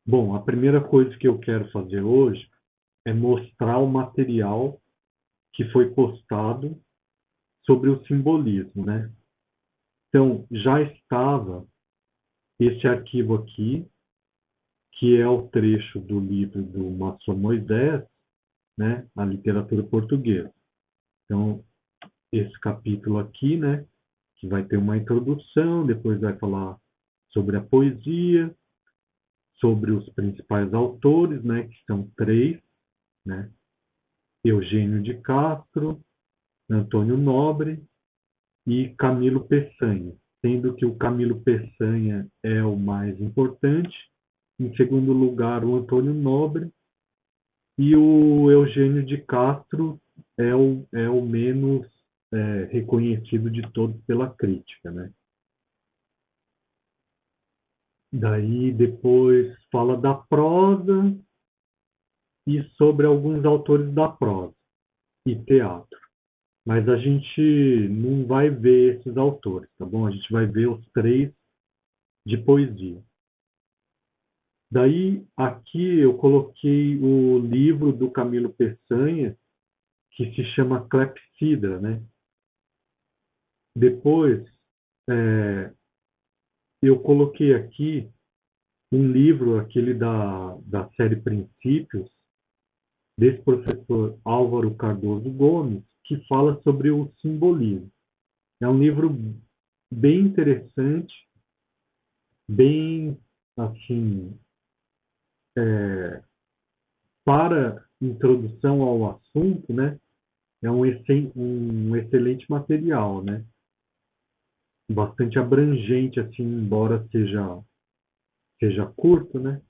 Bom, a primeira coisa que eu quero fazer hoje é mostrar o material que foi postado sobre o simbolismo, né? Então, já estava esse arquivo aqui, que é o trecho do livro do Maçom Moisés, né? A literatura portuguesa. Então, esse capítulo aqui, né? Que vai ter uma introdução, depois vai falar sobre a poesia, sobre os principais autores, né? Que são três, né? Eugênio de Castro, Antônio Nobre e Camilo Peçanha, sendo que o Camilo Peçanha é o mais importante, em segundo lugar o Antônio Nobre e o Eugênio de Castro é o menos reconhecido de todos pela crítica, né? Daí depois fala da prosa e sobre alguns autores da prosa e teatro. Mas a gente não vai ver esses autores, tá bom? A gente vai ver os três de poesia. Daí, aqui eu coloquei o livro do Camilo Peçanha, que se chama Clepsidra, né? Depois, é, eu coloquei aqui um livro, aquele da série Princípios, desse professor Álvaro Cardoso Gomes, que fala sobre o simbolismo. É um livro bem interessante, bem, assim, para introdução ao assunto, né? É um excelente material, né? Bastante abrangente, assim, embora seja curto, né?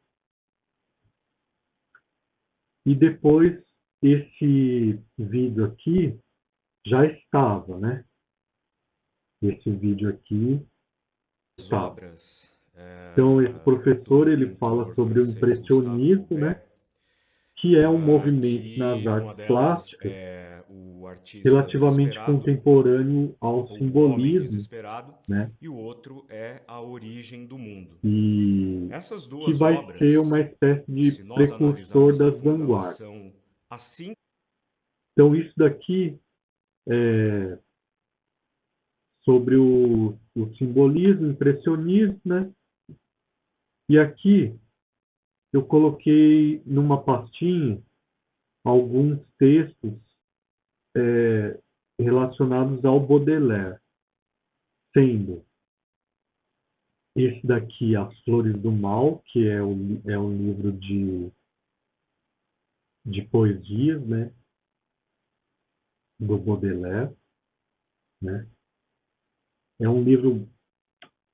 E depois, esse vídeo aqui já estava, né? Esse vídeo aqui As estava. obras Então, esse professor, do ele fala pintor sobre o francês Gustave impressionismo, né? Courbet, Que é um movimento nas que uma artes delas plásticas é o artista relativamente desesperado, contemporâneo ao ou o homem simbolismo, desesperado, né? e o outro é a origem do mundo. E Essas que duas vai ser uma obras, espécie de se nós precursor analisarmos a das fundo, elas vanguardas. são assim. Então, isso daqui é sobre o simbolismo, o impressionismo, né? E aqui eu coloquei numa pastinha alguns textos relacionados ao Baudelaire, sendo esse daqui, As Flores do Mal, que é um livro de poesias, né, do Baudelaire, né? É um livro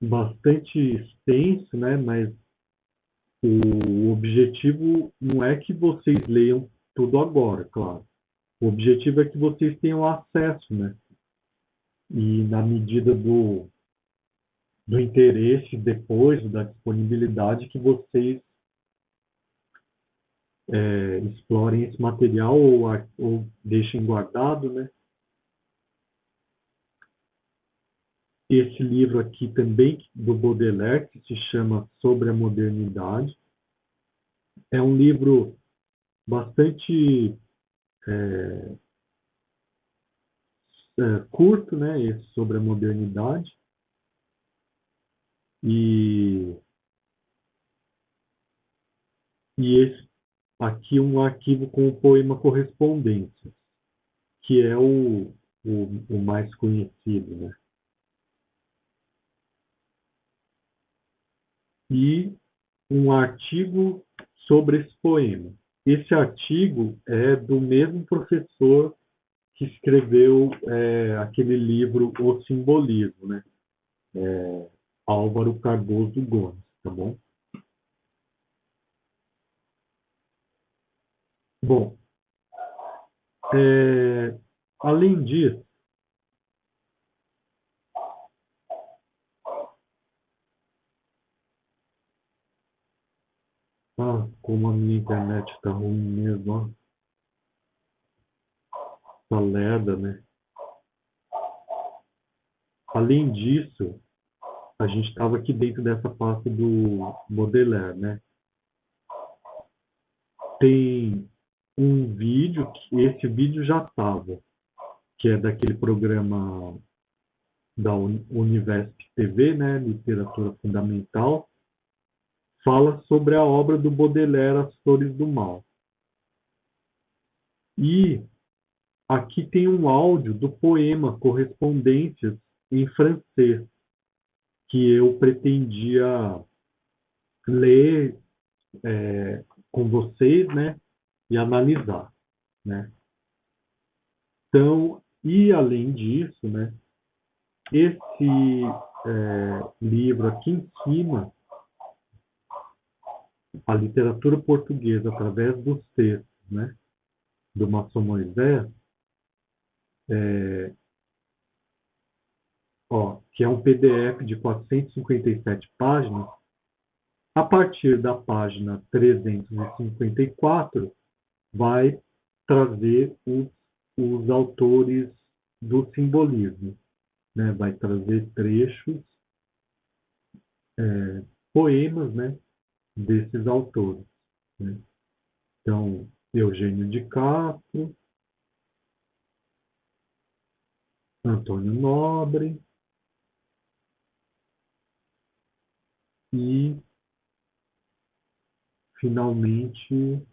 bastante extenso, né, mas o objetivo não é que vocês leiam tudo agora, claro. O objetivo é que vocês tenham acesso, né? E na medida do interesse depois, da disponibilidade, que vocês explorem esse material ou deixem guardado, né? Esse livro aqui também do Baudelaire, que se chama Sobre a Modernidade, é um livro bastante curto, né? Esse sobre a modernidade, e, e esse aqui um arquivo com o poema Correspondência, que é o mais conhecido, né? E um artigo sobre esse poema. Esse artigo é do mesmo professor que escreveu aquele livro O Simbolismo, né? Álvaro Cardoso Gomes, tá bom? Bom, é, além disso, como a minha internet está ruim mesmo, ó, tá lerda, né? Além disso, a gente estava aqui dentro dessa pasta do Baudelaire, né? tem um vídeo, que esse vídeo já estava, que é daquele programa da Univesp TV, né, Literatura Fundamental, fala sobre a obra do Baudelaire, As Flores do Mal. E aqui tem um áudio do poema Correspondências em francês, que eu pretendia ler com vocês, né, e analisar, né. Então, e além disso, né, esse livro aqui em cima, a literatura portuguesa através dos textos, né, do Masson Moisés, que é um PDF de 457 páginas, a partir da página 354, vai trazer os autores do simbolismo, né? Vai trazer trechos, poemas, né, desses autores, né? Então, Eugênio de Castro, Antônio Nobre e, finalmente,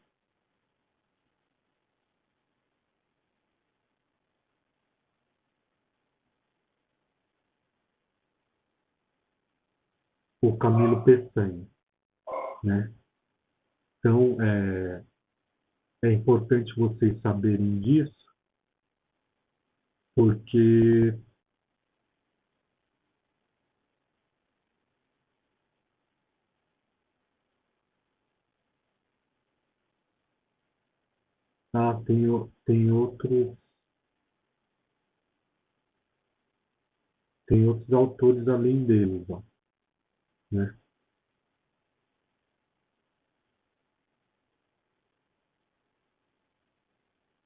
o Camilo Peçanha, né? Então, é importante vocês saberem disso, porque tem outros autores além deles, ó, né?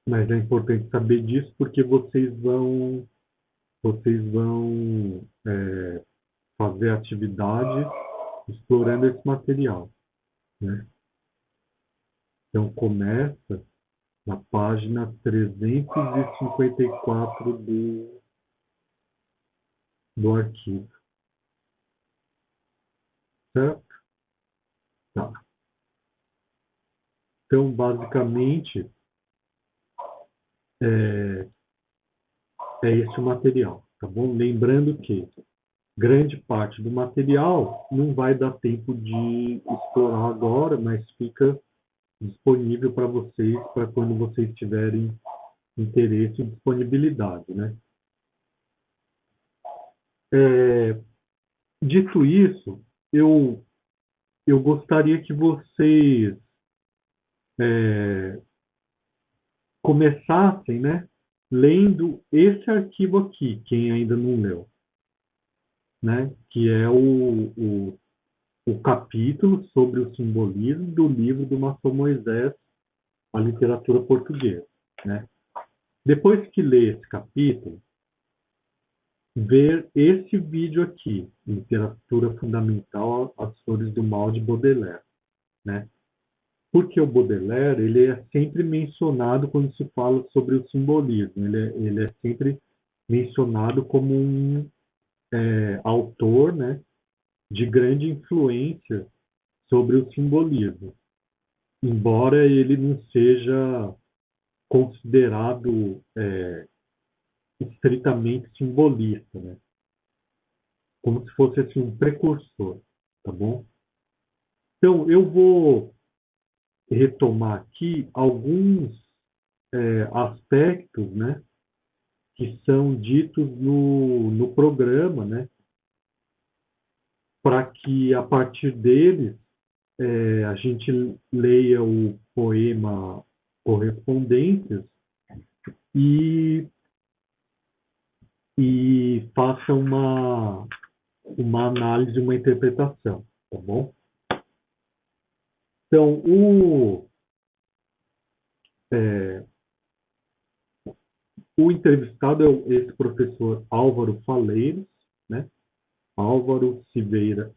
Mas é importante saber disso porque vocês vão fazer atividade explorando esse material, né? Então começa na página 354 do arquivo, certo? Tá. Então, basicamente, é, é esse o material, tá bom? Lembrando que grande parte do material não vai dar tempo de explorar agora, mas fica disponível para vocês, para quando vocês tiverem interesse e disponibilidade, né? Dito isso, eu gostaria que vocês começassem, né, lendo esse arquivo aqui, quem ainda não leu, né, que é o capítulo sobre o simbolismo do livro do Masson Moisés, A Literatura Portuguesa, né? Depois que ler esse capítulo, ver esse vídeo aqui, Literatura Fundamental, As Flores do Mal, de Baudelaire, né? Porque o Baudelaire, ele é sempre mencionado quando se fala sobre o simbolismo, ele é sempre mencionado como um autor, né, de grande influência sobre o simbolismo, embora ele não seja considerado estritamente simbolista, né? Como se fosse assim, um precursor, tá bom? Então, eu vou retomar aqui alguns aspectos, né, que são ditos no programa, né, para que a partir deles a gente leia o poema Correspondências e, e faça uma análise, uma interpretação, tá bom? Então, o entrevistado é esse professor Álvaro Faleiros, né? Álvaro Silveira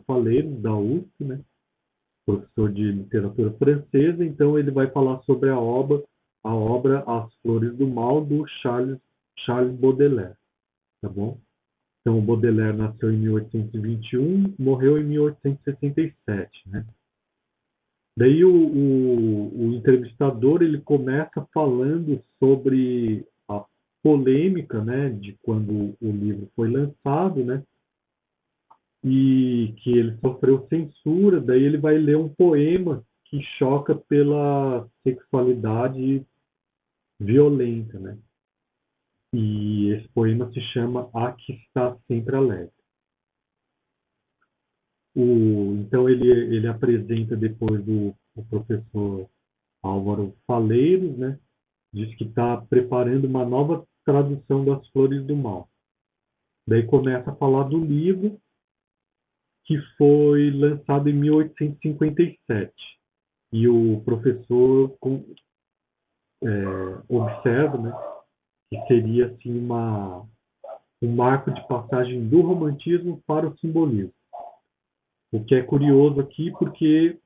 Faleiros, da USP, né? professor de literatura francesa, então ele vai falar sobre a obra As Flores do Mal, do Charles Baudelaire, tá bom? Então, o Baudelaire nasceu em 1821, morreu em 1867, né? Daí o entrevistador ele começa falando sobre a polêmica, né, de quando o livro foi lançado, né, e que ele sofreu censura. Daí ele vai ler um poema que choca pela sexualidade violenta, né? E esse poema se chama A Que Está Sempre Alegre. Então ele apresenta depois o professor Álvaro Faleiros, né? Diz que está preparando uma nova tradução das Flores do Mal. Daí começa a falar do livro que foi lançado em 1857. E o professor observa, né, que seria assim um marco de passagem do romantismo para o simbolismo. O que é curioso aqui porque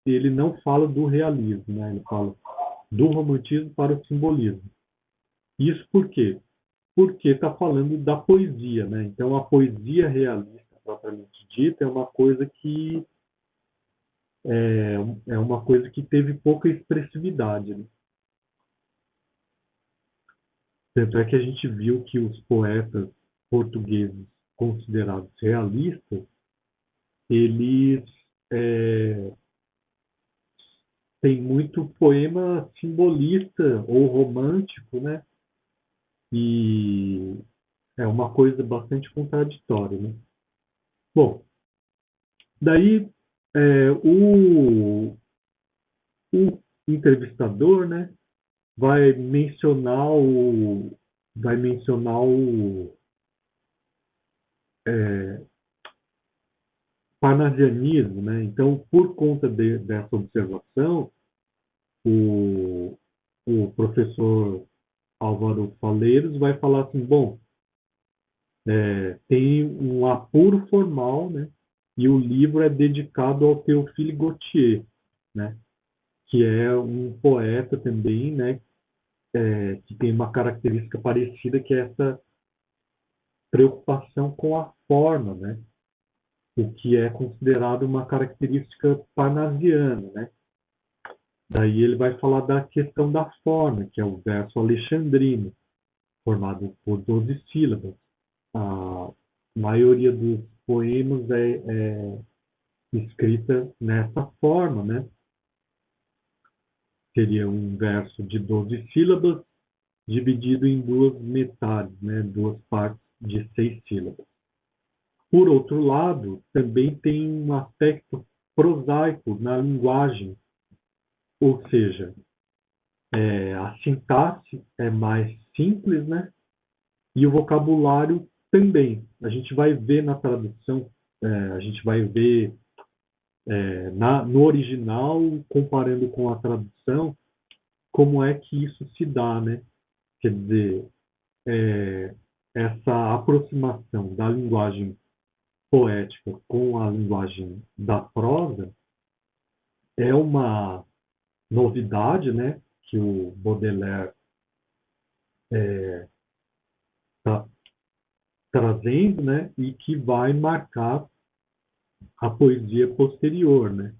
ele não fala do realismo, né? Ele fala do romantismo para o simbolismo. Isso por quê? Porque está falando da poesia, né? Então a poesia realista, propriamente dita, é uma coisa que é uma coisa que teve pouca expressividade, né? Tanto é que a gente viu que os poetas portugueses considerados realistas, eles é, têm muito poema simbolista ou romântico, né? E é uma coisa bastante contraditória, né? Bom, daí o entrevistador, né, vai mencionar o é, parnasianismo, né? Então, por conta dessa observação, o, o professor Álvaro Faleiros vai falar assim, bom, tem um apuro formal, né? E o livro é dedicado ao Théophile Gautier, né? Que é um poeta também, né? Que tem uma característica parecida, que é essa preocupação com a forma, né? O que é considerado uma característica parnasiana, né? Daí ele vai falar da questão da forma, que é o verso alexandrino, formado por 12 sílabas. A maioria dos poemas é escrita nessa forma, né? Seria um verso de 12 sílabas dividido em duas metades, né? Duas partes de 6 sílabas. Por outro lado, também tem um aspecto prosaico na linguagem, ou seja, a sintaxe é mais simples, né? E o vocabulário também. A gente vai ver na tradução, a gente vai ver no original, comparando com a tradução, como é que isso se dá, né? Quer dizer, essa aproximação da linguagem poética com a linguagem da prosa é uma novidade, né? Que o Baudelaire está trazendo, né? E que vai marcar a poesia posterior, né?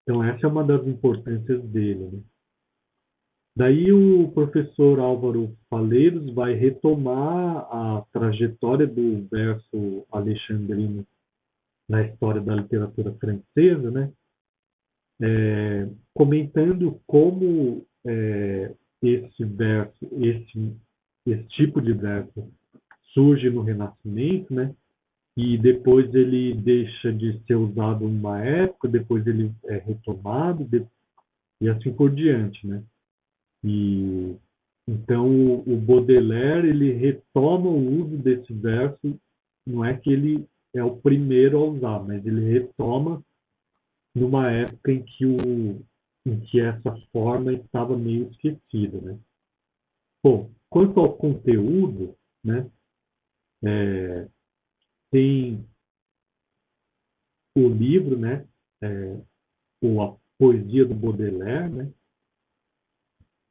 Então essa é uma das importâncias dele, né? Daí o professor Álvaro Faleiros vai retomar a trajetória do verso alexandrino na história da literatura francesa, né? Comentando como esse verso, esse tipo de verso surge no Renascimento, né? E depois ele deixa de ser usado numa época, depois ele é retomado, e assim por diante, né? E então o Baudelaire ele retoma o uso desse verso, não é que ele é o primeiro a usar, mas ele retoma numa época em que essa forma estava meio esquecida, né? Bom, quanto ao conteúdo, né? Tem o livro, né? ou a poesia do Baudelaire, né,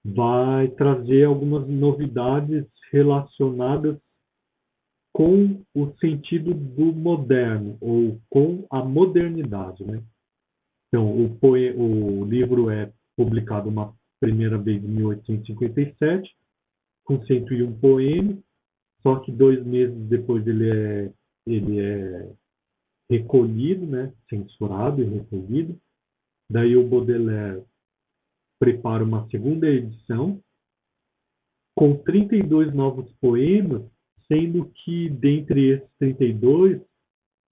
vai trazer algumas novidades relacionadas com o sentido do moderno, ou com a modernidade, né? Então, o livro é publicado uma primeira vez em 1857, com 101 poemas, só que 2 meses depois ele é recolhido, né? Censurado e recolhido. Daí o Baudelaire prepara uma segunda edição, com 32 novos poemas, sendo que dentre esses 32,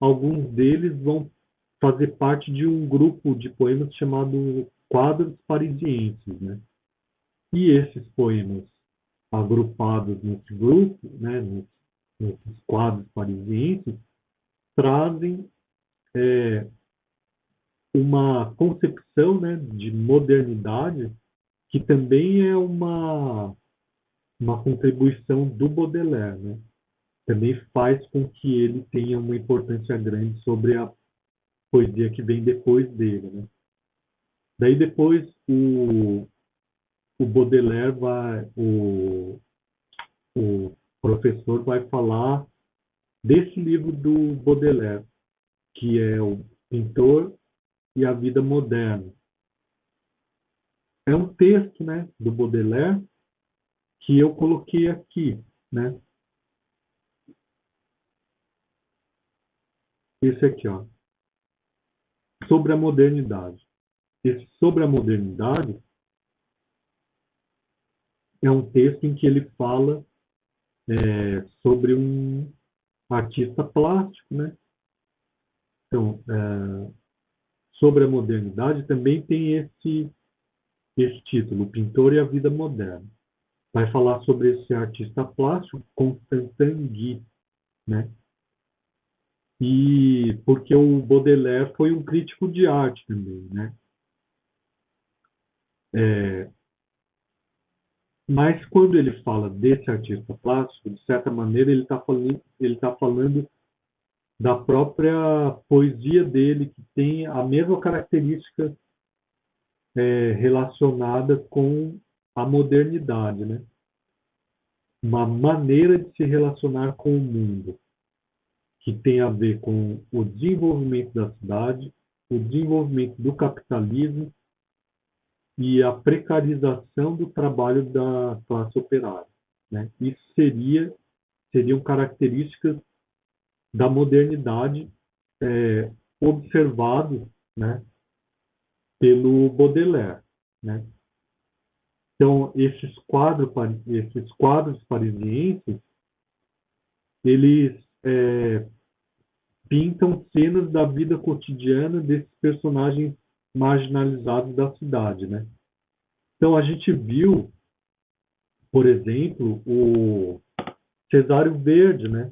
alguns deles vão fazer parte de um grupo de poemas chamado Quadros Parisienses, né? E esses poemas agrupados nesse grupo, né, nesses quadros parisienses, trazem uma concepção, né, de modernidade que também é uma contribuição do Baudelaire, né? Também faz com que ele tenha uma importância grande sobre a poesia que vem depois dele, né? Daí depois o Baudelaire o professor vai falar desse livro do Baudelaire, que é o Pintor e a Vida Moderna. É um texto, né, do Baudelaire que eu coloquei aqui, né? Esse aqui, ó, sobre a modernidade. Esse sobre a modernidade é um texto em que ele fala sobre um artista plástico, né? Então, sobre a modernidade também tem esse título, O Pintor e a Vida Moderna. Vai falar sobre esse artista plástico, Constantin Guy, né? E porque o Baudelaire foi um crítico de arte também, né? Mas quando ele fala desse artista plástico, de certa maneira ele tá falando da própria poesia dele, que tem a mesma característica relacionada com a modernidade, né? Uma maneira de se relacionar com o mundo, que tem a ver com o desenvolvimento da cidade, o desenvolvimento do capitalismo e a precarização do trabalho da classe operária, né? Isso seriam características da modernidade observado, né, pelo Baudelaire, né? Então, esses quadros parisienses, eles pintam cenas da vida cotidiana desses personagens marginalizados da cidade, né? Então, a gente viu, por exemplo, o Cesário Verde, né?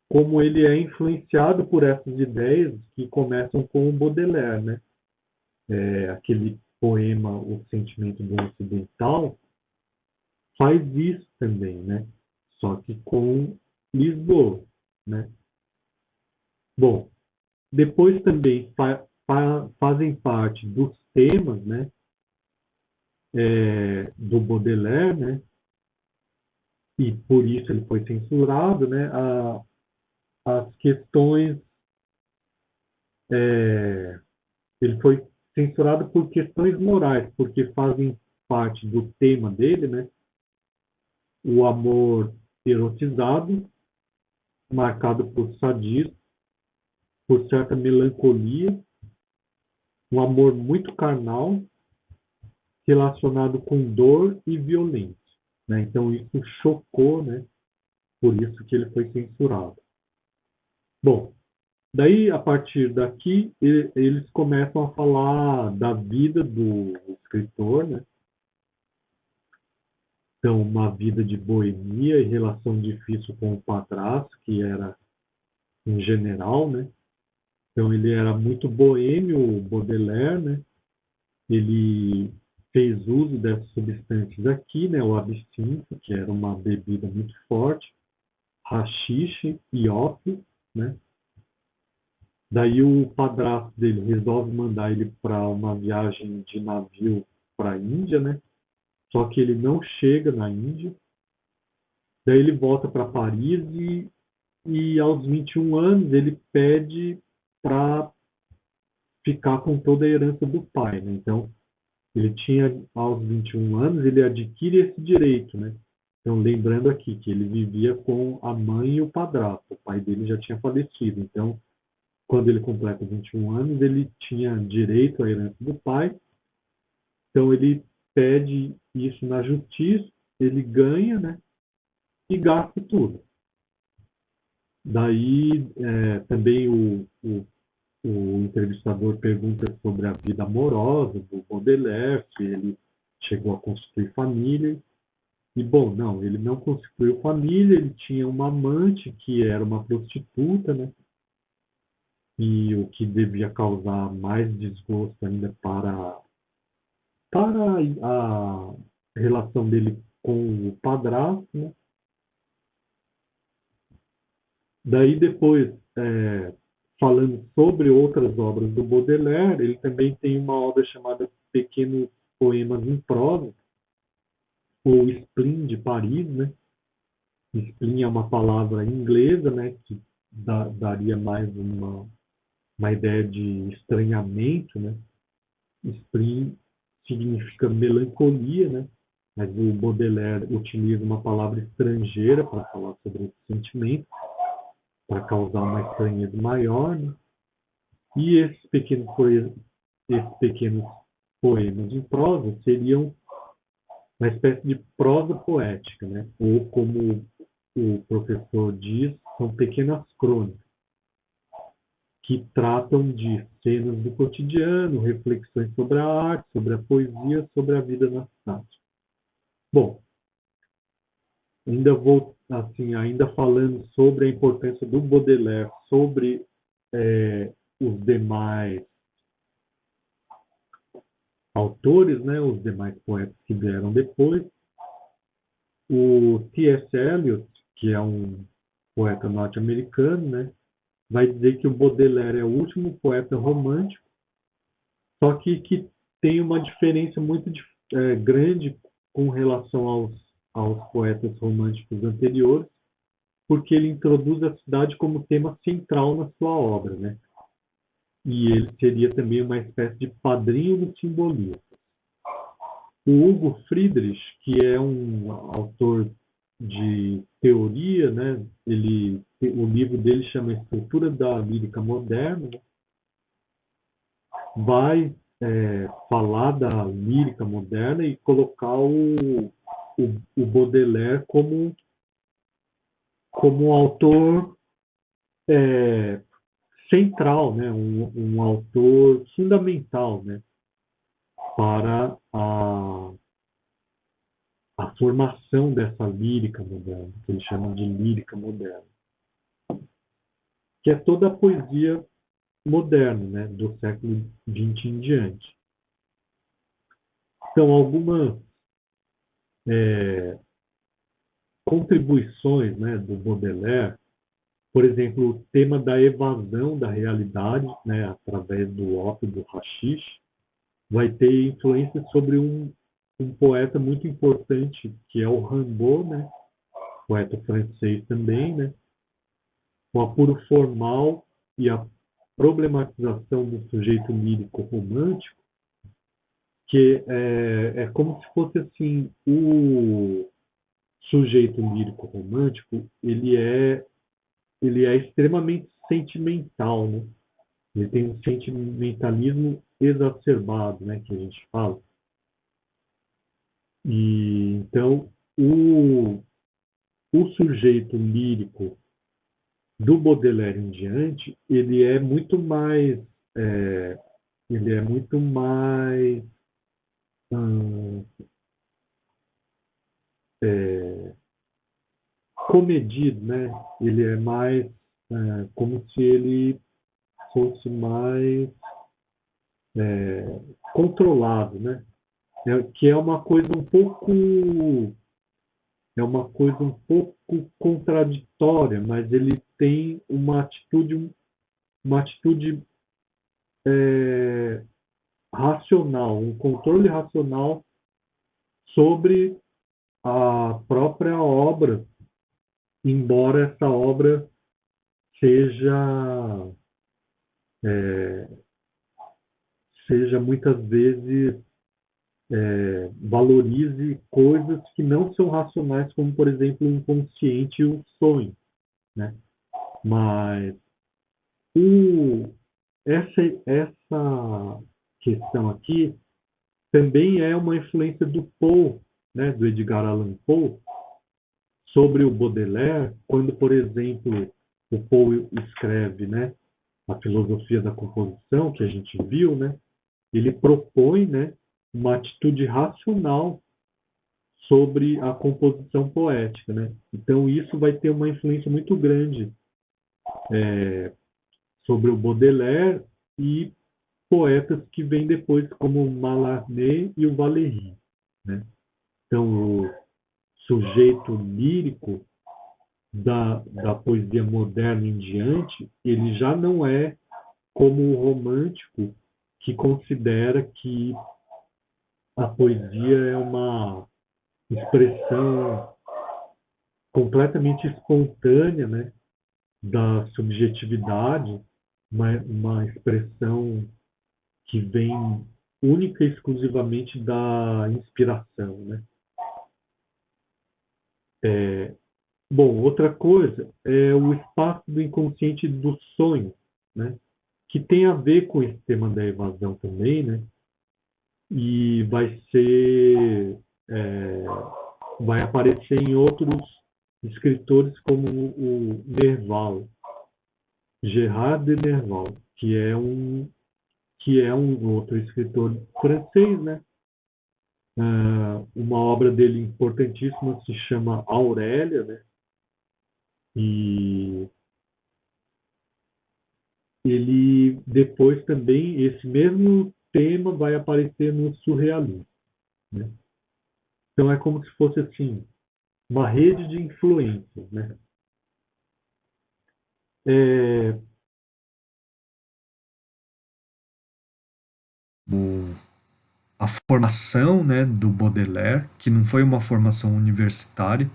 Como ele é influenciado por essas ideias que começam com o Baudelaire, né? Aquele poema O Sentimento do Ocidental faz isso também, né? Só que com Lisboa, né? Bom, depois também fazem parte dos temas, né? Do Baudelaire, né? E por isso ele foi censurado, né? As questões, ele foi censurado por questões morais, porque fazem parte do tema dele, né? O amor erotizado, marcado por sadismo, por certa melancolia, um amor muito carnal, relacionado com dor e violência, né? Então isso chocou, né? Por isso que ele foi censurado. Bom, daí a partir daqui eles começam a falar da vida do escritor, né? Então, uma vida de boemia e relação difícil com o padrasto, que era um general, né? Então, ele era muito boêmio, o Baudelaire, né? Ele fez uso dessas substâncias aqui, né? O absinto, que era uma bebida muito forte, haxixe e ópio, né? Daí o padrasto dele resolve mandar ele para uma viagem de navio para a Índia, né? Só que ele não chega na Índia. Daí ele volta para Paris e aos 21 anos ele pede para ficar com toda a herança do pai, né? Então, ele tinha aos 21 anos, ele adquire esse direito, né? Então, lembrando aqui que ele vivia com a mãe e o padrasto, o pai dele já tinha falecido. Então, quando ele completa 21 anos, ele tinha direito à herança do pai. Então, ele pede isso na justiça, ele ganha, né? E gasta tudo. Daí, também o entrevistador pergunta sobre a vida amorosa do Baudelaire, se ele chegou a constituir família. E, bom, não, ele não constituiu família, ele tinha uma amante que era uma prostituta, né? E o que devia causar mais desgosto ainda para a relação dele com o padrasto, né? Daí depois, falando sobre outras obras do Baudelaire, ele também tem uma obra chamada Pequenos Poemas em Prosa, ou Spleen de Paris, né? Spleen é uma palavra inglesa, né? Que daria mais uma ideia de estranhamento, né? Spleen significa melancolia, né? Mas o Baudelaire utiliza uma palavra estrangeira para falar sobre esse sentimento, para causar uma estranheza maior, né? E esses pequenos poemas em prosa seriam uma espécie de prosa poética, né? Ou como o professor diz, são pequenas crônicas que tratam de cenas do cotidiano, reflexões sobre a arte, sobre a poesia, sobre a vida na cidade. Bom, ainda falando sobre a importância do Baudelaire sobre os demais autores, né, os demais poetas que vieram depois. O T.S. Eliot, que é um poeta norte-americano, né, vai dizer que o Baudelaire é o último poeta romântico, só que tem uma diferença muito grande com relação aos poetas românticos anteriores, porque ele introduz a cidade como tema central na sua obra, né? E ele seria também uma espécie de padrinho do simbolismo. O Hugo Friedrich, que é um autor de teoria, né? O livro dele chama Estrutura da Lírica Moderna, né? Vai falar da lírica moderna e colocar o Baudelaire como autor central, né? Um autor fundamental, né? Para a formação dessa lírica moderna, que ele chama de lírica moderna, que é toda a poesia moderna, né? Do século XX em diante. Então, algumas contribuições, né, do Baudelaire, por exemplo, o tema da evasão da realidade, né, através do ópio, do haxixe, vai ter influência sobre um poeta muito importante, que é o Rimbaud, né, poeta francês também, né, o apuro formal e a problematização do sujeito lírico romântico, que é como se fosse assim, o sujeito lírico romântico, ele é extremamente sentimental, né? Ele tem um sentimentalismo exacerbado, né, que a gente fala. E então o sujeito lírico do Baudelaire em diante, ele é muito mais comedido, né? Ele é mais como se ele fosse mais controlado, né? Que é uma coisa um pouco contraditória, mas ele tem uma atitude uma atitude racional, um controle racional sobre a própria obra, embora essa obra seja seja muitas vezes valorize coisas que não são racionais, como por exemplo o inconsciente e o sonho, né? Mas o, essa questão aqui também é uma influência do Poe, né, do Edgar Allan Poe, sobre o Baudelaire, quando, por exemplo, o Poe escreve, né, a filosofia da composição, que a gente viu, né, ele propõe, né, uma atitude racional sobre a composição poética, né? Então isso vai ter uma influência muito grande sobre o Baudelaire e poetas que vêm depois, como o Mallarmé e o Valéry, né? Então o sujeito lírico da poesia moderna em diante, ele já não é como o romântico que considera que a poesia é uma expressão completamente espontânea, né, da subjetividade, uma expressão que vem única e exclusivamente da inspiração, né? Bom, outra coisa é o espaço do inconsciente do sonho, né? Que tem a ver com esse tema da evasão também, né? E vai aparecer em outros escritores como o Nerval, Gerard de Nerval, que é um outro escritor francês, né? Uma obra dele importantíssima se chama Aurélia, né? E ele depois também, esse mesmo tema vai aparecer no surrealismo, né? Então é como se fosse assim, uma rede de influências, né? É, A formação, né, do Baudelaire, que não foi uma formação universitária,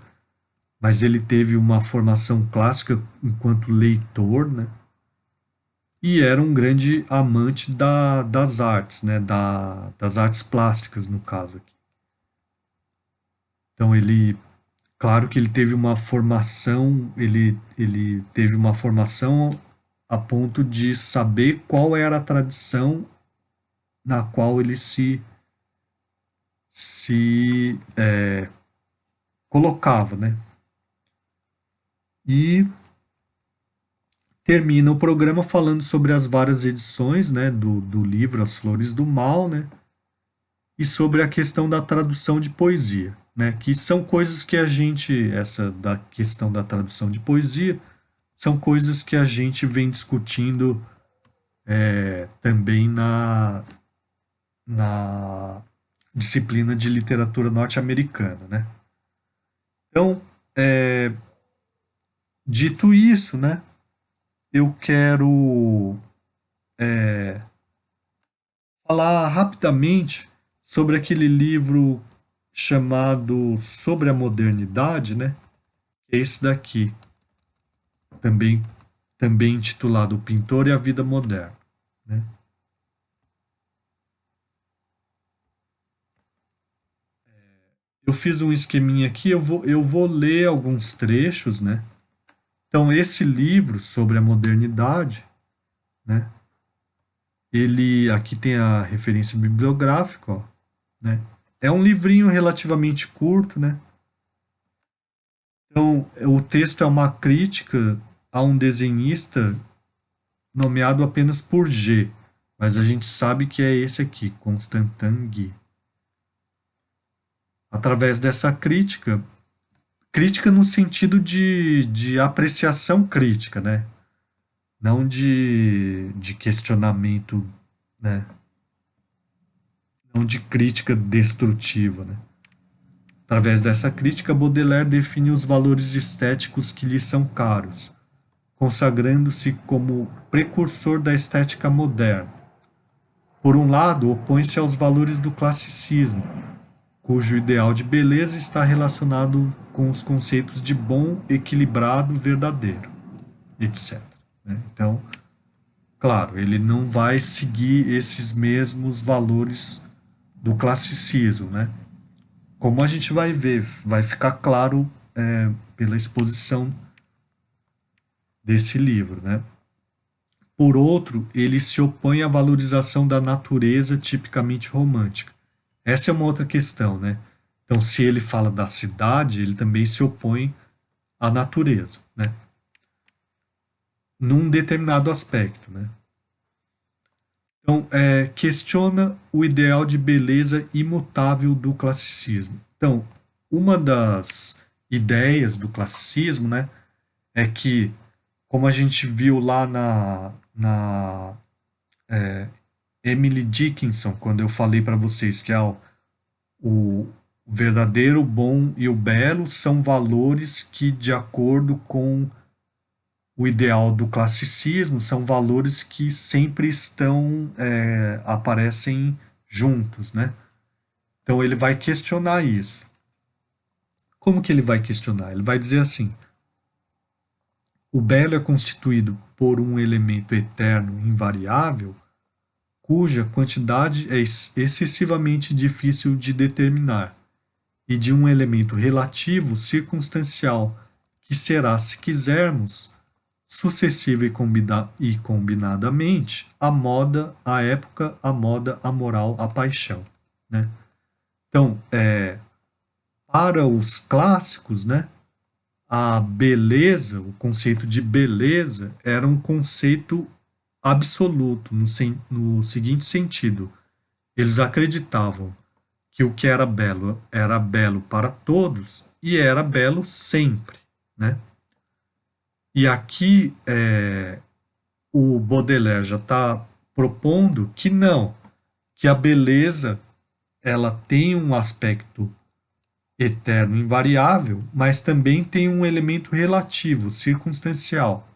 mas ele teve uma formação clássica enquanto leitor, né? E era um grande amante das artes, né? Das artes plásticas, no caso aqui. Então ele, claro que ele teve uma formação, ele teve uma formação a ponto de saber qual era a tradição na qual ele se colocava, né? E termina o programa falando sobre as várias edições, né, do livro As Flores do Mal, né, e sobre a questão da tradução de poesia, né, que são coisas que a gente, essa da questão da tradução de poesia, são coisas que a gente vem discutindo também na disciplina de literatura norte-americana, né. Então, dito isso, né, eu quero falar rapidamente sobre aquele livro chamado Sobre a Modernidade, né? Que é esse daqui, também, também intitulado O Pintor e a Vida Moderna, né? Eu fiz um esqueminha aqui, eu vou ler alguns trechos, né? Então, esse livro sobre a modernidade, né? Ele, aqui tem a referência bibliográfica, ó, né? É um livrinho relativamente curto, né? Então, o texto é uma crítica a um desenhista nomeado apenas por G, mas a gente sabe que é esse aqui, Constantin Guy. Através dessa crítica, crítica no sentido de apreciação crítica, né? Não de questionamento, né? Não de crítica destrutiva, né? Através dessa crítica, Baudelaire define os valores estéticos que lhe são caros, consagrando-se como precursor da estética moderna. Por um lado, opõe-se aos valores do classicismo, cujo ideal de beleza está relacionado com os conceitos de bom, equilibrado, verdadeiro, etc. Então, claro, ele não vai seguir esses mesmos valores do classicismo, né? Como a gente vai ver, vai ficar claro pela exposição desse livro, né? Por outro, ele se opõe à valorização da natureza tipicamente romântica. Essa é uma outra questão, né? Então, se ele fala da cidade, ele também se opõe à natureza, né? Num determinado aspecto, né? Então, questiona o ideal de beleza imutável do classicismo. Então, uma das ideias do classicismo, né, é que, como a gente viu lá na Emily Dickinson, quando eu falei para vocês que o verdadeiro, o bom e o belo são valores que, de acordo com o ideal do classicismo, são valores que sempre aparecem juntos, né? Então ele vai questionar isso. Como que ele vai questionar? Ele vai dizer assim: o belo é constituído por um elemento eterno invariável, cuja quantidade é excessivamente difícil de determinar, e de um elemento relativo circunstancial, que será, se quisermos, sucessiva e combinadamente, a moda, a época, a moda, a moral, a paixão, né? Então, para os clássicos, né, a beleza, o conceito de beleza era um conceito absoluto, no seguinte sentido: eles acreditavam que o que era belo para todos e era belo sempre, né? E aqui o Baudelaire já está propondo que não, que a beleza ela tem um aspecto eterno, invariável, mas também tem um elemento relativo, circunstancial.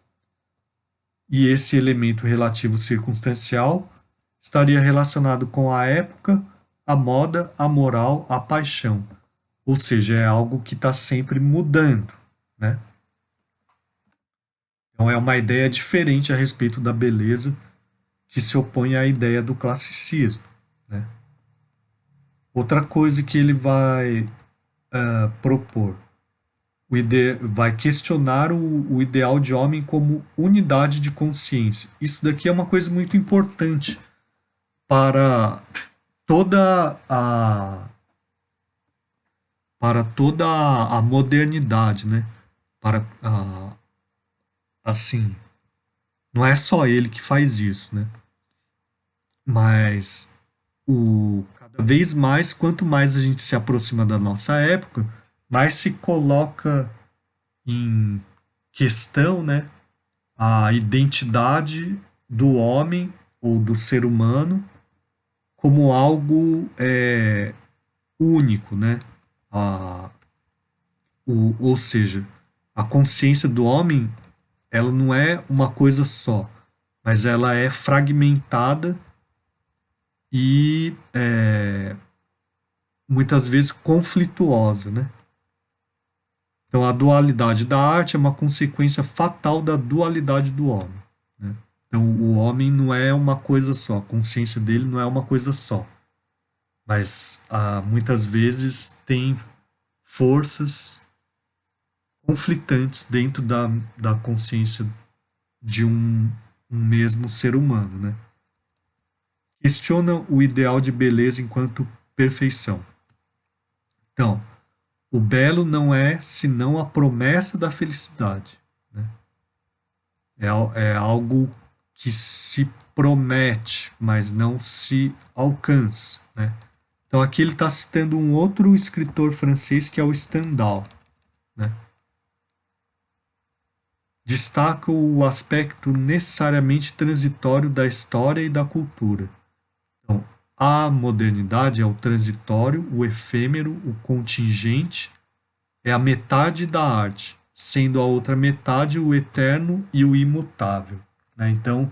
E esse elemento relativo circunstancial estaria relacionado com a época, a moda, a moral, a paixão. Ou seja, é algo que está sempre mudando, né? Então é uma ideia diferente a respeito da beleza que se opõe à ideia do classicismo, né? Outra coisa que ele vai propor, vai questionar o ideal de homem como unidade de consciência. Isso daqui é uma coisa muito importante para toda a modernidade, né? Assim, não é só ele que faz isso, né? Mas cada vez mais, quanto mais a gente se aproxima da nossa época, mais se coloca em questão, né, a identidade do homem ou do ser humano como algo único, né? Ou seja, a consciência do homem ela não é uma coisa só, mas ela é fragmentada e muitas vezes conflituosa, né? Então a dualidade da arte é uma consequência fatal da dualidade do homem, né? Então o homem não é uma coisa só, a consciência dele não é uma coisa só, mas muitas vezes tem forças conflitantes dentro da consciência de um mesmo ser humano, né? Questiona o ideal de beleza enquanto perfeição. Então, o belo não é senão a promessa da felicidade, né? É algo que se promete, mas não se alcança, né? Então aqui ele está citando um outro escritor francês que é o Stendhal, né? Destaca o aspecto necessariamente transitório da história e da cultura. Então, a modernidade é o transitório, o efêmero, o contingente, é a metade da arte, sendo a outra metade o eterno e o imutável, né? Então,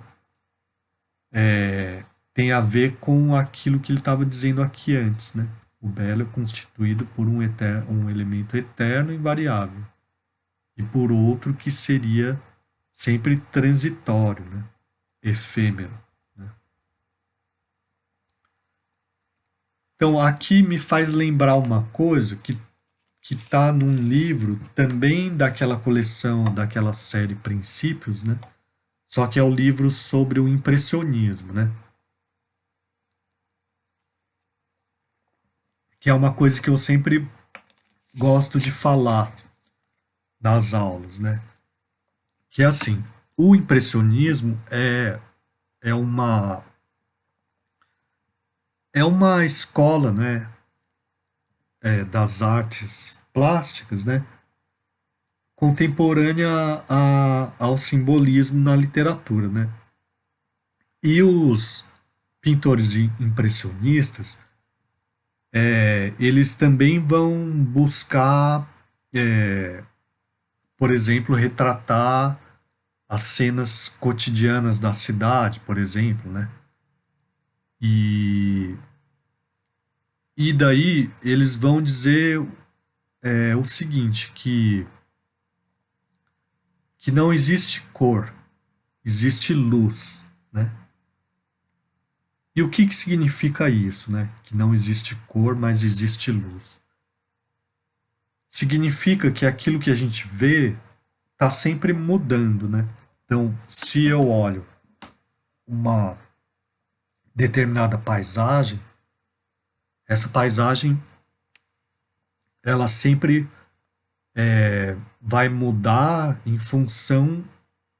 tem a ver com aquilo que ele estava dizendo aqui antes, né? O belo é constituído por um elemento eterno e invariável, e por outro que seria sempre transitório, né? Efêmero. Né? Então, aqui me faz lembrar uma coisa que está num livro também daquela coleção, daquela série Princípios, né? Só que é o livro sobre o impressionismo, né? Que é uma coisa que eu sempre gosto de falar nas aulas, né? Que é assim, o impressionismo é uma é uma escola, né, das artes plásticas, né, contemporânea ao simbolismo na literatura, né? E os pintores impressionistas, eles também vão buscar, por exemplo, retratar as cenas cotidianas da cidade, por exemplo, né? E, e daí eles vão dizer o seguinte, que não existe cor, existe luz, né? E o que significa isso, né? Que não existe cor, mas existe luz. Significa que aquilo que a gente vê está sempre mudando, né? Então, se eu olho uma determinada paisagem, essa paisagem ela sempre vai mudar em função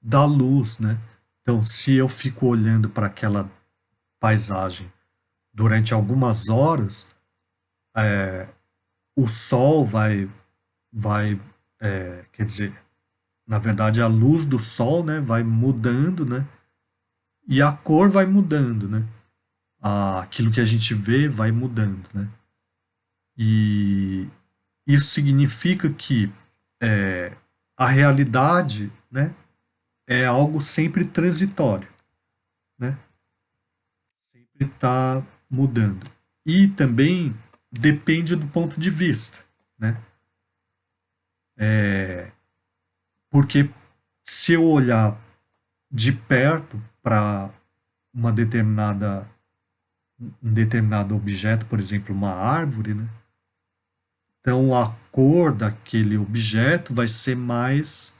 da luz, né? Então, se eu fico olhando para aquela paisagem durante algumas horas, o sol vai, quer dizer, na verdade a luz do sol, né, vai mudando, né? E a cor vai mudando, né? Aquilo que a gente vê vai mudando, né? E isso significa que a realidade, né, é algo sempre transitório, né? Sempre está mudando. E também depende do ponto de vista, né? Porque se eu olhar de perto para uma determinada um determinado objeto, por exemplo, uma árvore, né? Então a cor daquele objeto vai ser mais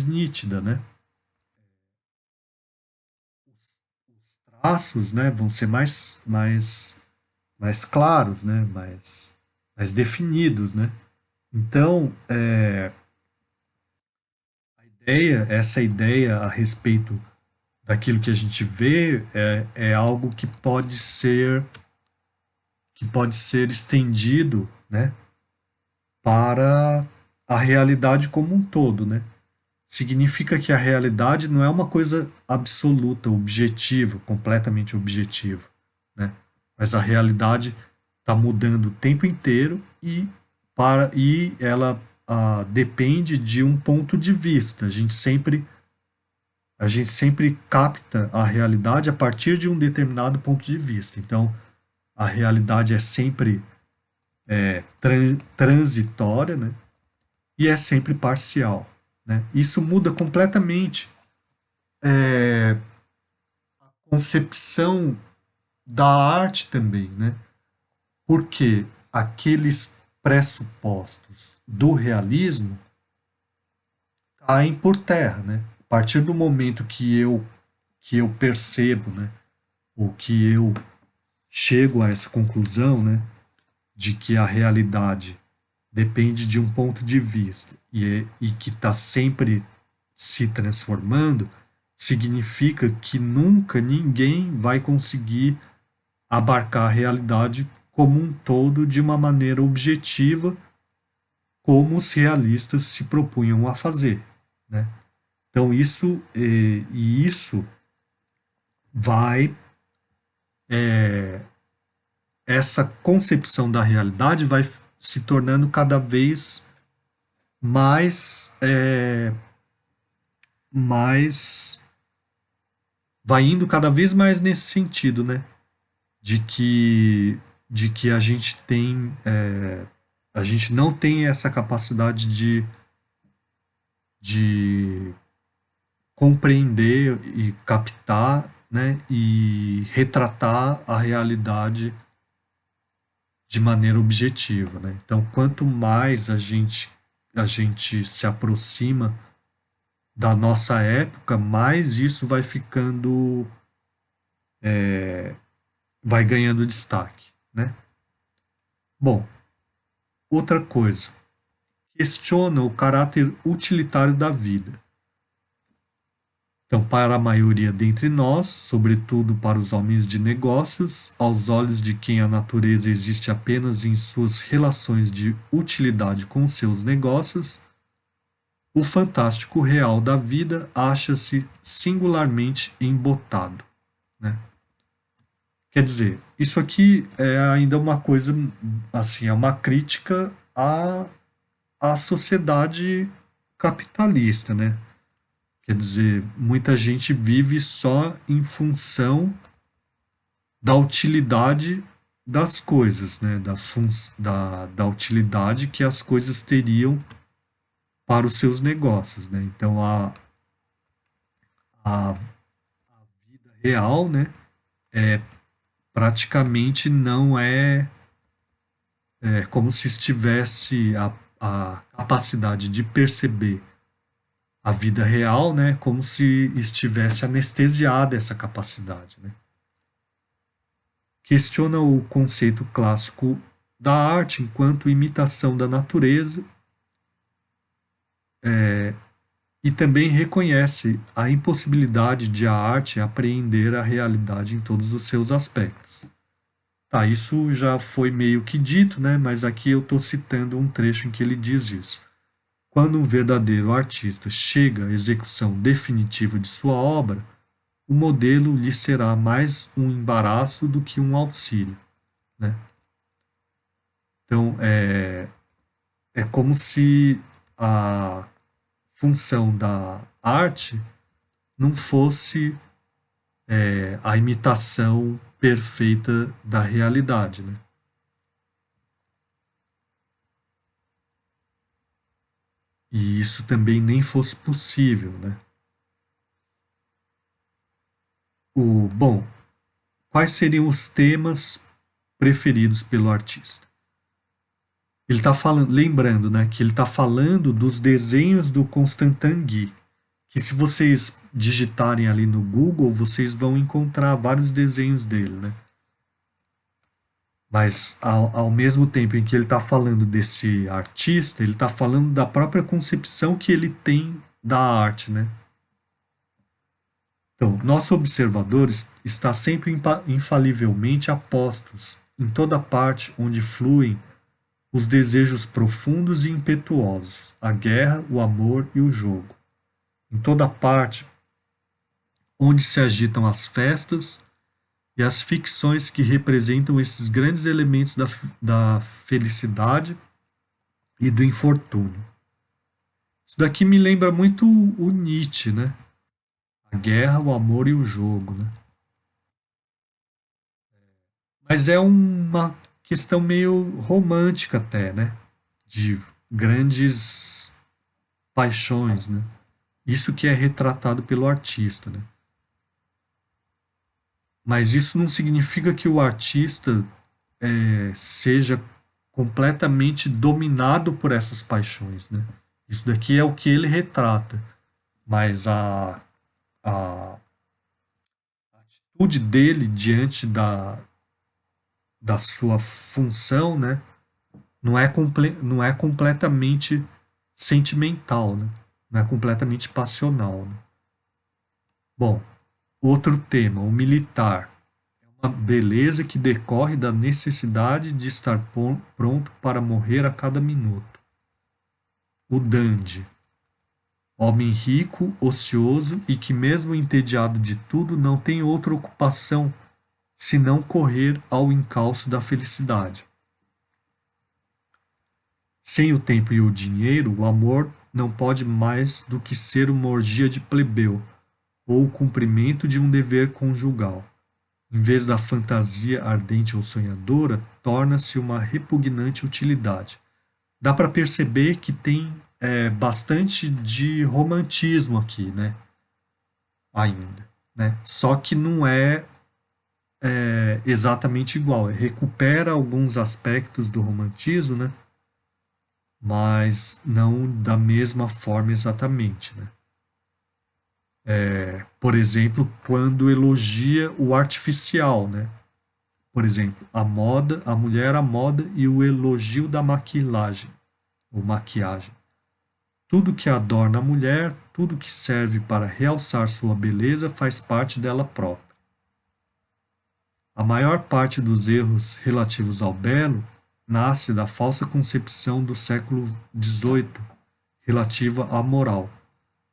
nítida, né? Os traços, né, vão ser mais claros, né? Mais definidos, né? Então, essa ideia a respeito daquilo que a gente vê é algo que pode ser estendido, né, para a realidade como um todo, né? Significa que a realidade não é uma coisa absoluta, objetiva, completamente objetiva, né? Mas a realidade está mudando o tempo inteiro e ela depende de um ponto de vista. A gente sempre capta a realidade a partir de um determinado ponto de vista. Então, a realidade é sempre transitória, né? E é sempre parcial, né? Isso muda completamente a concepção da arte também, né? Porque aqueles pressupostos do realismo caem por terra, né? A partir do momento que eu percebo, né? Ou que eu chego a essa conclusão, né? De que a realidade depende de um ponto de vista e que está sempre se transformando, significa que nunca ninguém vai conseguir abarcar a realidade como um todo de uma maneira objetiva, como os realistas se propunham a fazer, né? Então isso vai essa concepção da realidade vai se tornando cada vez mais vai indo cada vez mais nesse sentido, né? De que, de que a gente não tem essa capacidade de compreender e captar, né? E retratar a realidade de maneira objetiva, né? Então, quanto mais a gente se aproxima da nossa época, mais isso vai ficando, vai ganhando destaque, né? Bom, outra coisa, questiona o caráter utilitário da vida. Então, para a maioria dentre nós, sobretudo para os homens de negócios, aos olhos de quem a natureza existe apenas em suas relações de utilidade com seus negócios, o fantástico real da vida acha-se singularmente embotado, né? Quer dizer, isso aqui é ainda uma coisa, assim, é uma crítica à sociedade capitalista, né? Quer dizer, muita gente vive só em função da utilidade das coisas, né? Da utilidade que as coisas teriam para os seus negócios, né? Então, a vida real, né? Praticamente não é como se estivesse a capacidade de perceber a vida real, né, como se estivesse anestesiada essa capacidade, né? Questiona o conceito clássico da arte enquanto imitação da natureza, e também reconhece a impossibilidade de a arte apreender a realidade em todos os seus aspectos. Tá, isso já foi meio que dito, né, mas aqui eu estou citando um trecho em que ele diz isso. Quando um verdadeiro artista chega à execução definitiva de sua obra, o modelo lhe será mais um embaraço do que um auxílio, né? Então, é como se a função da arte não fosse a imitação perfeita da realidade, né? E isso também nem fosse possível, né? Bom, quais seriam os temas preferidos pelo artista? Ele está falando, lembrando, né, que ele está falando dos desenhos do Constantin Guy, que se vocês digitarem ali no Google, vocês vão encontrar vários desenhos dele, né? Mas ao mesmo tempo em que ele está falando desse artista, ele está falando da própria concepção que ele tem da arte, né? Então, nosso observador está sempre infalivelmente a postos em toda parte onde fluem os desejos profundos e impetuosos, a guerra, o amor e o jogo. Em toda parte onde se agitam as festas e as ficções que representam esses grandes elementos da felicidade e do infortúnio. Isso daqui me lembra muito o Nietzsche, né? A guerra, o amor e o jogo, né? Mas é uma questão meio romântica até, né? De grandes paixões, né? Isso que é retratado pelo artista, né? Mas isso não significa que o artista seja completamente dominado por essas paixões, né? Isso daqui é o que ele retrata, mas a atitude dele diante da sua função, né, não é completamente sentimental, né? Não é completamente passional, né? Bom, outro tema, o militar. É uma beleza que decorre da necessidade de estar pronto para morrer a cada minuto. O dandy. Homem rico, ocioso e que, mesmo entediado de tudo, não tem outra ocupação senão correr ao encalço da felicidade. Sem o tempo e o dinheiro, o amor não pode mais do que ser uma orgia de plebeu, ou o cumprimento de um dever conjugal. Em vez da fantasia ardente ou sonhadora, torna-se uma repugnante utilidade. Dá para perceber que tem bastante de romantismo aqui, né? Ainda, né? Só que não é exatamente igual. Recupera alguns aspectos do romantismo, né? Mas não da mesma forma exatamente, né? Por exemplo, quando elogia o artificial, né? Por exemplo, a moda, a mulher, a moda e o elogio da maquilagem, ou maquiagem. Tudo que adorna a mulher, tudo que serve para realçar sua beleza faz parte dela própria. A maior parte dos erros relativos ao belo nasce da falsa concepção do século XVIII relativa à moral.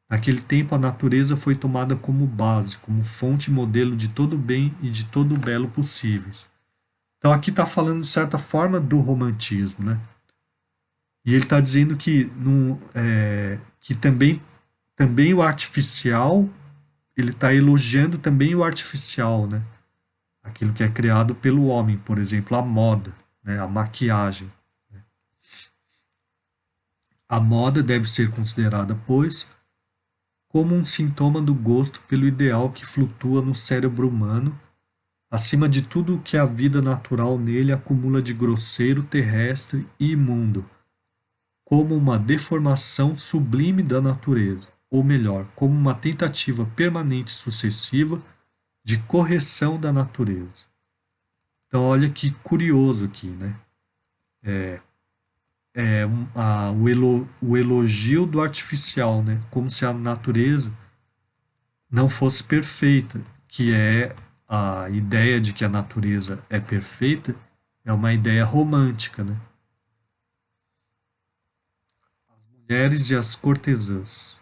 Naquele tempo, a natureza foi tomada como base, como fonte e modelo de todo o bem e de todo o belo possíveis. Então, aqui está falando, de certa forma, do romantismo, né? E ele está dizendo que também o artificial, ele está elogiando também o artificial, né? Aquilo que é criado pelo homem, por exemplo, a moda, né? A maquiagem. A moda deve ser considerada, pois, como um sintoma do gosto pelo ideal que flutua no cérebro humano, acima de tudo o que a vida natural nele acumula de grosseiro, terrestre e imundo, como uma deformação sublime da natureza, ou melhor, como uma tentativa permanente e sucessiva de correção da natureza. Então, olha que curioso aqui, né? O elogio do artificial, né? Como se a natureza não fosse perfeita, que é a ideia de que a natureza é perfeita, é uma ideia romântica, né? As mulheres e as cortesãs.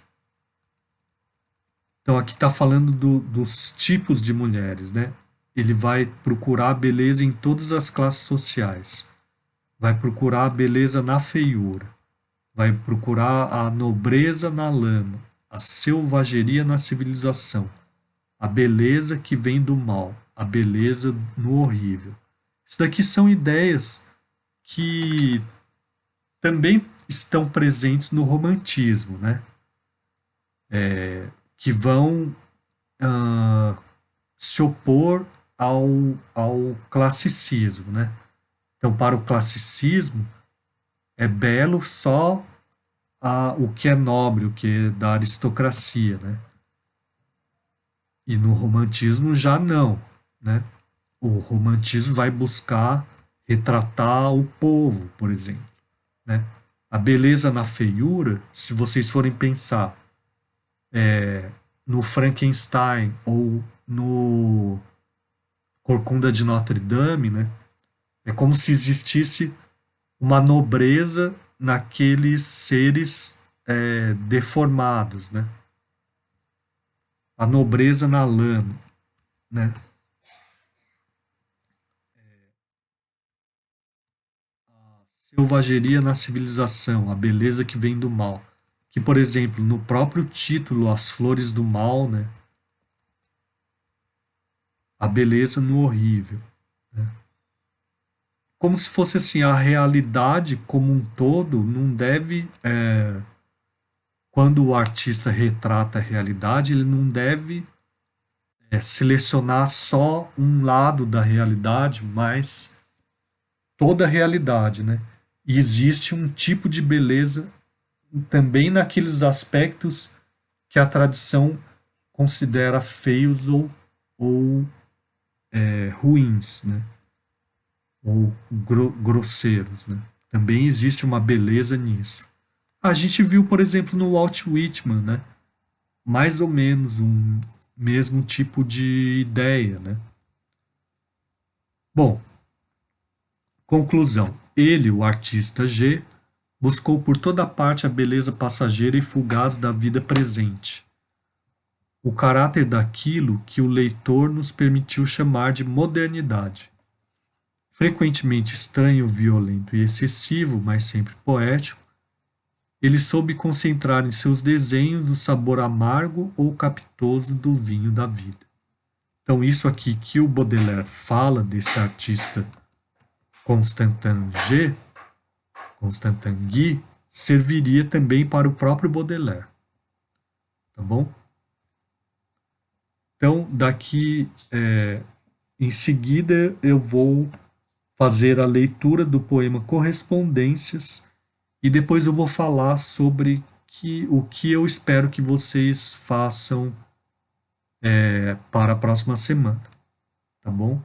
Então aqui está falando dos tipos de mulheres, né? Ele vai procurar a beleza em todas as classes sociais. Vai procurar a beleza na feiura. Vai procurar a nobreza na lama, a selvageria na civilização, a beleza que vem do mal, a beleza no horrível. Isso daqui são ideias que também estão presentes no romantismo, né? Que vão se opor ao classicismo, né? Então, para o classicismo, é belo só o que é nobre, o que é da aristocracia, né? E no romantismo já não, né? O romantismo vai buscar retratar o povo, por exemplo, né? A beleza na feiura, se vocês forem pensar no Frankenstein ou no Corcunda de Notre Dame, né? É como se existisse uma nobreza naqueles seres deformados, né? A nobreza na lama, né? A selvageria na civilização, a beleza que vem do mal. Que, por exemplo, no próprio título, As Flores do Mal, né? A beleza no horrível, né? Como se fosse assim, a realidade como um todo não deve, quando o artista retrata a realidade, ele não deve selecionar só um lado da realidade, mas toda a realidade, né? E existe um tipo de beleza também naqueles aspectos que a tradição considera feios ou ruins, né? Ou grosseiros, né? Também existe uma beleza nisso. A gente viu, por exemplo, no Walt Whitman, né? Mais ou menos um mesmo tipo de ideia, né? Bom, conclusão. Ele, o artista G, buscou por toda parte a beleza passageira e fugaz da vida presente. O caráter daquilo que o leitor nos permitiu chamar de modernidade. frequentemente estranho, violento e excessivo, mas sempre poético, ele soube concentrar em seus desenhos o sabor amargo ou capitoso do vinho da vida. Então, isso aqui que o Baudelaire fala desse artista Constantin Guy, serviria também para o próprio Baudelaire. Tá bom? Então, daqui em seguida, eu vou fazer a leitura do poema Correspondências e depois eu vou falar sobre o que eu espero que vocês façam para a próxima semana. Tá bom?